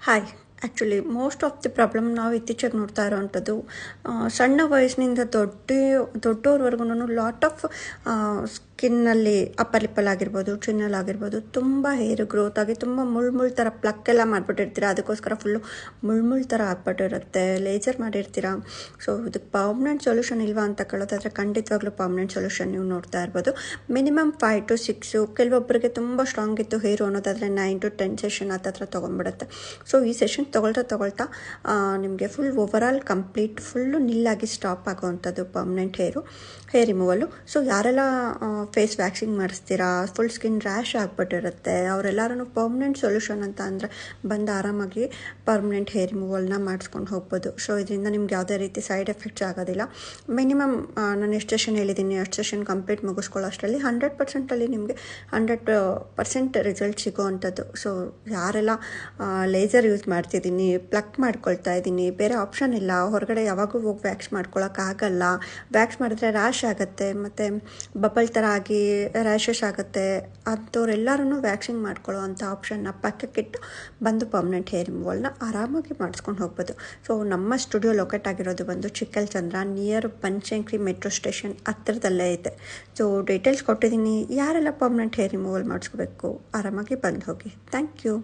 Hi. Actually most of the problem ನಾವು ಇತ್ತೀಚೆಗೆ ನೋಡ್ತಾ ಇರೋವಂಥದ್ದು ಸಣ್ಣ ವಯಸ್ಸಿನಿಂದ ದೊಡ್ಡೋರ್ವರೆಗೂ ಲಾಟ್ ಆಫ್ ಸ್ಕಿನ್ನಲ್ಲಿ ಅಪ್ಪರ್ ಲಿಪ್ಪಲ್ಲಾಗಿರ್ಬೋದು, ಚಿನ್ನಲ್ಲಾಗಿರ್ಬೋದು ತುಂಬ ಹೇರ್ ಗ್ರೋತ್ ಆಗಿ ತುಂಬ ಮುಳ್ಳು ಥರ ಪ್ಲಕ್ ಎಲ್ಲ ಮಾಡಿಬಿಟ್ಟಿರ್ತೀರ. ಅದಕ್ಕೋಸ್ಕರ ಫುಲ್ಲು ಮುಳ್ಳು ಥರ ಆಗ್ಬಿಟ್ಟಿರುತ್ತೆ. ಲೇಸರ್ ಮಾಡಿರ್ತೀರ. ಸೊ ಇದಕ್ಕೆ ಪರ್ಮನೆಂಟ್ ಸೊಲ್ಯೂಷನ್ ಇಲ್ವಾ ಅಂತ ಕೇಳೋದಾದರೆ ಖಂಡಿತವಾಗ್ಲೂ ಪರ್ಮನೆಂಟ್ ಸೊಲ್ಯೂಷನ್ ನೀವು ನೋಡ್ತಾ ಇರ್ಬೋದು. ಮಿನಿಮಮ್ 5 to 6, ಕೆಲವೊಬ್ಬರಿಗೆ ತುಂಬ ಸ್ಟ್ರಾಂಗ್ ಇತ್ತು ಹೇರು ಅನ್ನೋದಾದರೆ 9 to 10 ಸೆಷನ್ ಹತ್ರ ತೊಗೊಂಡ್ಬಿಡುತ್ತೆ. ಸೊ ಈ ಸೆಷನ್ ತೊಗೊಳ್ತಾ ನಿಮಗೆ ಫುಲ್ ಓವರಾಲ್ ಕಂಪ್ಲೀಟ್ ಫುಲ್ಲು ನಿಲ್ಲಾಗಿ ಸ್ಟಾಪ್ ಆಗೋವಂಥದ್ದು ಪರ್ಮನೆಂಟ್ ಹೇರ್ ರಿಮೂವಲ್ಲು. ಸೊ ಯಾರೆಲ್ಲ ಫೇಸ್ ವ್ಯಾಕ್ಸಿಂಗ್ ಮಾಡಿಸ್ತೀರಾ, ಫುಲ್ ಸ್ಕಿನ್ ರ್ಯಾಶ್ ಆಗಿಬಿಟ್ಟಿರುತ್ತೆ, ಅವರೆಲ್ಲರೂ ಪರ್ಮನೆಂಟ್ ಸೊಲ್ಯೂಷನ್ ಅಂತ ಅಂದರೆ ಬಂದು ಆರಾಮಾಗಿ ಪರ್ಮನೆಂಟ್ ಹೇರ್ ರಿಮೂವಲ್ನ ಮಾಡಿಸ್ಕೊಂಡು ಹೋಗ್ಬೋದು. ಸೊ ಇದರಿಂದ ನಿಮ್ಗೆ ಯಾವುದೇ ರೀತಿ ಸೈಡ್ ಎಫೆಕ್ಟ್ಸ್ ಆಗೋದಿಲ್ಲ. ಮಿನಿಮಮ್ ನಾನು ಎಷ್ಟು ಸೆಷನ್ ಹೇಳಿದ್ದೀನಿ ಅಷ್ಟು ಸೆಷನ್ ಕಂಪ್ಲೀಟ್ ಮುಗಿಸ್ಕೊಳ್ಳೋ ಅಷ್ಟರಲ್ಲಿ 100%ಅಲ್ಲಿ ನಿಮಗೆ 100% ರಿಸಲ್ಟ್ ಸಿಗೋವಂಥದ್ದು. ಸೊ ಯಾರೆಲ್ಲ ಲೇಸರ್ ಯೂಸ್ ಮಾಡ್ತಿದ್ದೀನಿ, ಪ್ಲಕ್ ಮಾಡ್ಕೊಳ್ತಾ ಇದ್ದೀನಿ, ಬೇರೆ ಆಪ್ಷನ್ ಇಲ್ಲ, ಹೊರಗಡೆ ಯಾವಾಗೂ ಹೋಗಿ ವ್ಯಾಕ್ಸ್ ಮಾಡ್ಕೊಳಕ್ಕಾಗಲ್ಲ, ವ್ಯಾಕ್ಸ್ ಮಾಡಿದ್ರೆ ರ್ಯಾಶ್ ಆಗುತ್ತೆ ಮತ್ತು ಬಬಲ್ ಥರ ಆಗಿ ರ್ಯಾಷಸ್ ಆಗುತ್ತೆ, ಅಂಥವ್ರೆಲ್ಲರೂ ವ್ಯಾಕ್ಸಿಂಗ್ ಮಾಡ್ಕೊಳ್ಳೋ ಅಂಥ ಆಪ್ಷನ್ನ ಪಕ್ಕಕ್ಕಿಟ್ಟು ಬಂದು ಪರ್ಮನೆಂಟ್ ಹೇರ್ ರಿಮೂವಲ್ನ ಆರಾಮಾಗಿ ಮಾಡಿಸ್ಕೊಂಡು ಹೋಗ್ಬೋದು. ಸೊ ನಮ್ಮ ಸ್ಟುಡಿಯೋ ಲೊಕೇಟ್ ಆಗಿರೋದು ಬಂದು ಚಿಕ್ಕಲ್ಚಂದ್ರ, ನಿಯರ್ ಬನಶಂಕರಿ ಮೆಟ್ರೋ ಸ್ಟೇಷನ್ ಹತ್ತಿರದಲ್ಲೇ ಇದೆ. ಸೊ ಡೀಟೇಲ್ಸ್ ಕೊಟ್ಟಿದ್ದೀನಿ. ಯಾರೆಲ್ಲ ಪರ್ಮನೆಂಟ್ ಹೇರ್ ರಿಮೂವಲ್ ಮಾಡಿಸ್ಕೋಬೇಕು ಆರಾಮಾಗಿ ಬಂದು ಹೋಗಿ. Thank you.